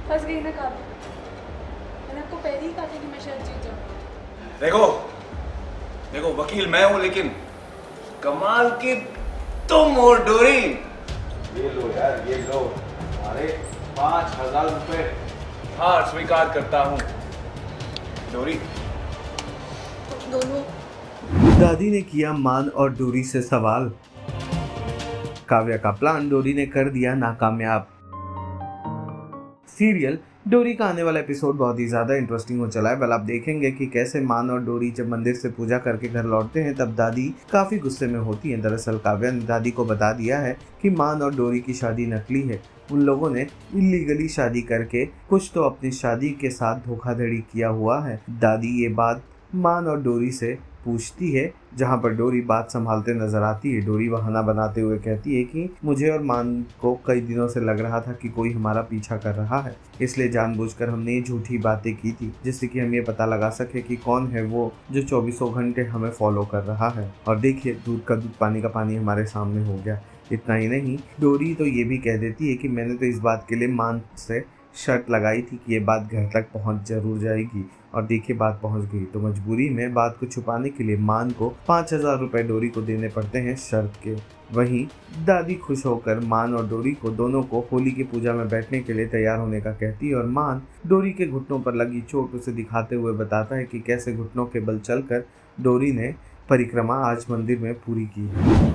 फंस गई ना काव्या। मैंने आपको पहले ही कहा था कि मैं शायद जीत जाऊँ। देखो देखो वकील मैं हूं, लेकिन कमाल की तुम हो डोरी। ये लो यार, ये लो तुम्हारे 5,000 रुपए। हार स्वीकार करता हूं डोरी। तुम दोनों। दादी ने किया मान और डोरी से सवाल। काव्या का प्लान डोरी ने कर दिया नाकामयाब। सीरियल डोरी का आने वाला एपिसोड बहुत ही ज़्यादा इंटरेस्टिंग हो चला है। वेल आप देखेंगे कि कैसे मान और डोरी जब मंदिर से पूजा करके घर लौटते हैं तब दादी काफ़ी गुस्से में होती हैं। दरअसल काव्या ने दादी को बता दिया है कि मान और डोरी की शादी नकली है। उन लोगों ने इलीगली शादी करके कुछ तो अपनी शादी के साथ धोखाधड़ी किया हुआ है। दादी ये बात मान और डोरी से पूछती है, जहां पर डोरी बात संभालते नजर आती है। डोरी बहाना बनाते हुए कहती है कि मुझे और मान को कई दिनों से लग रहा था कि कोई हमारा पीछा कर रहा है, इसलिए जानबूझकर हमने ये झूठी बातें की थी जिससे कि हम ये पता लगा सके कि कौन है वो जो 24 घंटे हमें फॉलो कर रहा है। और देखिए, दूध का दूध पानी का पानी हमारे सामने हो गया। इतना ही नहीं, डोरी तो ये भी कह देती है कि मैंने तो इस बात के लिए मान से शर्त लगाई थी कि ये बात घर तक पहुंच जरूर जाएगी, और देखिए बात पहुंच गई। तो मजबूरी में बात को छुपाने के लिए मान को 5,000 रुपए डोरी को देने पड़ते हैं शर्त के। वहीं दादी खुश होकर मान और डोरी को दोनों को होली की पूजा में बैठने के लिए तैयार होने का कहती है, और मान डोरी के घुटनों पर लगी चोट उसे दिखाते हुए बताता है कि कैसे घुटनों के बल चलकर डोरी ने परिक्रमा आज मंदिर में पूरी की है।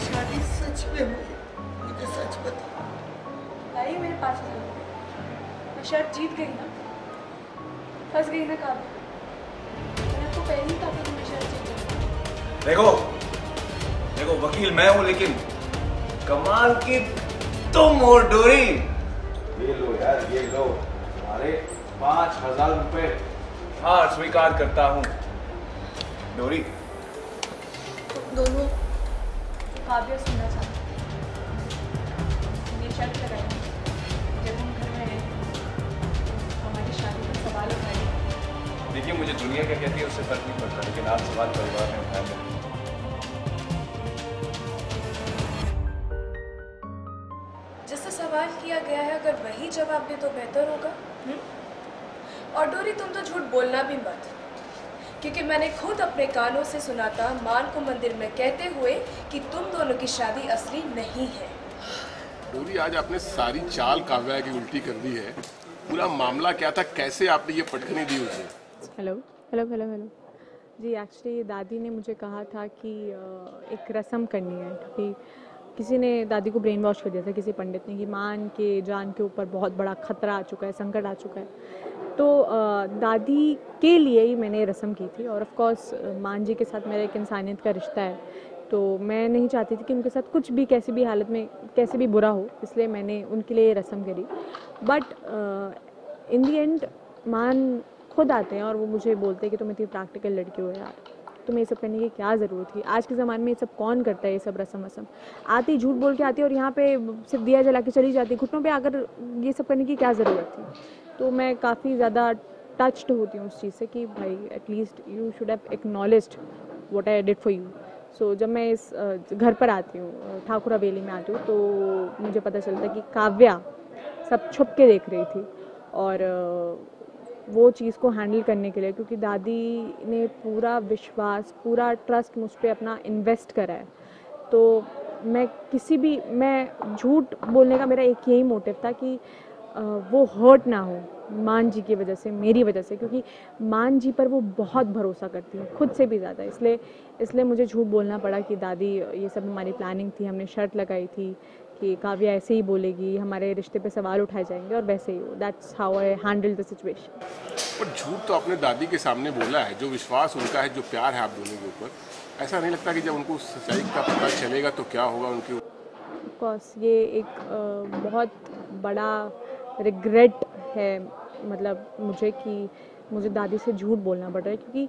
शादी सच में हुई, मुझे सच बता। लाइए मेरे 5,000 रुपये। मैं शायद जीत गई ना। फंस गई ना काव्या। मैंने आपको पहले ही कहा था कि मैं शायद जीत जाऊँ। देखो देखो वकील मैं हूं, लेकिन कमाल की तुम हो डोरी। ये लो यार, ये लो तुम्हारे 5,000 रुपए। हार स्वीकार करता हूं डोरी। तुम दोनों। काव्या सुनना चाहती ये शर्त लगाई जब हम घर में आए, हमारी शादी का सवाल उठाए। देखिए, मुझे दुनिया क्या कहती है उससे फर्क नहीं पड़ता, लेकिन आप सवाल परिवार में उठाए। जिससे सवाल किया गया है अगर वही जवाब दे तो बेहतर होगा। और डोरी तुम तो झूठ बोलना भी मत, क्योंकि मैंने खुद अपने कानों से सुना था मान को मंदिर में कहते हुए कि तुम दोनों की शादी असली नहीं है। डोरी, आज आपने सारी चाल काव्या की उल्टी कर दी है। पूरा मामला क्या था, कैसे आपने ये पटखनी दी उसे? हेलो हेलो हेलो हेलो जी, एक्चुअली दादी ने मुझे कहा था कि एक रस्म करनी है, क्योंकि किसी ने दादी को ब्रेन वॉश कर दिया था, किसी पंडित ने, कि मान के जान के ऊपर बहुत बड़ा खतरा आ चुका है, संकट आ चुका है। तो दादी के लिए ही मैंने रस्म की थी। और ऑफ कोर्स मान जी के साथ मेरा एक इंसानियत का रिश्ता है, तो मैं नहीं चाहती थी कि उनके साथ कुछ भी कैसी भी हालत में कैसे भी बुरा हो, इसलिए मैंने उनके लिए ये रस्म करी। बट इन दी एंड मान खुद आते हैं और वो मुझे बोलते हैं कि तुम इतनी प्रैक्टिकल लड़की हो यार, तुम्हें ये सब करने की क्या ज़रूरत थी। आज के ज़माने में ये सब कौन करता है, ये सब रस्म वसम। आती झूठ बोल के आती है और यहाँ पे सिर्फ दिया जला के चली जाती, घुटनों पे आकर ये सब करने की क्या ज़रूरत थी। तो मैं काफ़ी ज़्यादा टच्ड होती हूँ उस चीज़ से कि भाई at least you should have acknowledged what I did for you. So जब मैं इस घर पर आती हूँ, ठाकुर हवेली में आती हूँ, तो मुझे पता चलता है कि काव्या सब छुप के देख रही थी। और वो चीज़ को हैंडल करने के लिए, क्योंकि दादी ने पूरा विश्वास, पूरा ट्रस्ट मुझ पर अपना इन्वेस्ट करा है, तो मैं झूठ बोलने का मेरा एक यही मोटिव था कि वो हर्ट ना हो मान जी की वजह से, मेरी वजह से, क्योंकि मान जी पर वो बहुत भरोसा करती हैं, खुद से भी ज़्यादा। इसलिए मुझे झूठ बोलना पड़ा कि दादी ये सब हमारी प्लानिंग थी, हमने शर्त लगाई थी कि काव्या ऐसे ही बोलेगी, हमारे रिश्ते पे सवाल उठाए जाएंगे और वैसे ही हो। That's how I handle the situation. पर झूठ तो आपने दादी के सामने बोला है, जो विश्वास उनका है, जो प्यार है आप दोनों के ऊपर, ऐसा नहीं लगता कि जब उनको सच्चाई का पता चलेगा तो क्या होगा उनके ऊपर? ऑफ कोर्स ये एक बहुत बड़ा रिग्रेट है, मतलब मुझे, कि मुझे दादी से झूठ बोलना पड़ रहा है, क्योंकि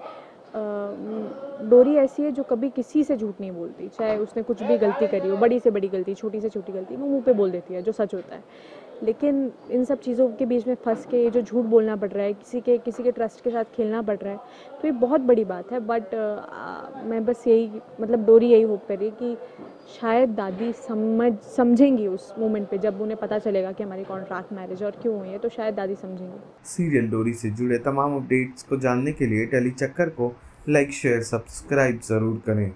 डोरी ऐसी है जो कभी किसी से झूठ नहीं बोलती, चाहे उसने कुछ भी गलती करी हो, बड़ी से बड़ी गलती, छोटी से छोटी गलती, वो मुंह पे बोल देती है जो सच होता है। लेकिन इन सब चीज़ों के बीच में फंस के जो झूठ बोलना पड़ रहा है, किसी के ट्रस्ट के साथ खेलना पड़ रहा है, तो ये बहुत बड़ी बात है। बट मैं बस यही, मतलब डोरी यही होप कर रही है कि शायद दादी समझेंगी उस मोमेंट पे, जब उन्हें पता चलेगा कि हमारी कॉन्ट्रैक्ट मैरिज और क्यों हुई है, तो शायद दादी समझेंगी। सीरियल डोरी से जुड़े तमाम अपडेट्स को जानने के लिए टेली चक्कर को लाइक, शेयर, सब्सक्राइब ज़रूर करें।